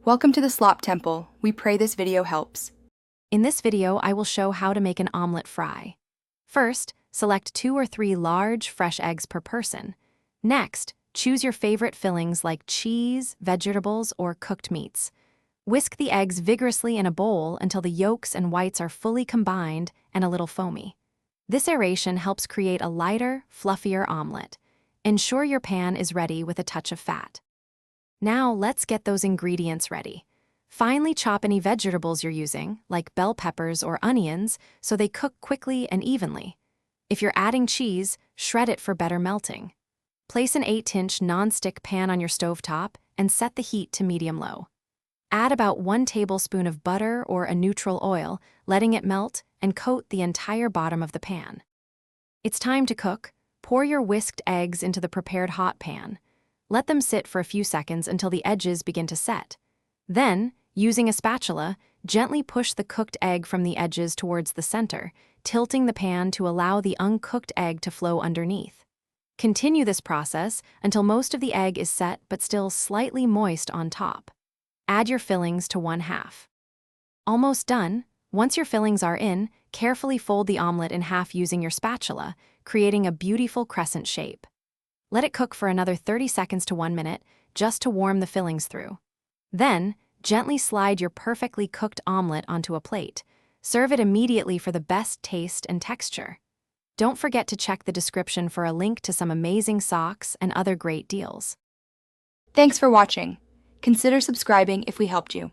Welcome to the Slop Temple. We pray this video helps. In this video, I will show how to make an omelet fry. First, select 2 or 3 large, fresh eggs per person. Next, choose your favorite fillings like cheese, vegetables, or cooked meats. Whisk the eggs vigorously in a bowl until the yolks and whites are fully combined and a little foamy. This aeration helps create a lighter, fluffier omelet. Ensure your pan is ready with a touch of fat. Now let's get those ingredients ready. Finely chop any vegetables you're using, like bell peppers or onions, so they cook quickly and evenly. If you're adding cheese, shred it for better melting. Place an 8-inch non-stick pan on your stovetop and set the heat to medium-low. Add about 1 tablespoon of butter or a neutral oil, letting it melt and coat the entire bottom of the pan. It's time to cook. Pour your whisked eggs into the prepared hot pan. Let them sit for a few seconds until the edges begin to set. Then, using a spatula, gently push the cooked egg from the edges towards the center, tilting the pan to allow the uncooked egg to flow underneath. Continue this process until most of the egg is set but still slightly moist on top. Add your fillings to 1/2. Almost done. Once your fillings are in, carefully fold the omelet in half using your spatula, creating a beautiful crescent shape. Let it cook for another 30 seconds to 1 minute, just to warm the fillings through. Then, gently slide your perfectly cooked omelet onto a plate. Serve it immediately for the best taste and texture. Don't forget to check the description for a link to some amazing socks and other great deals. Thanks for watching. Consider subscribing if we helped you.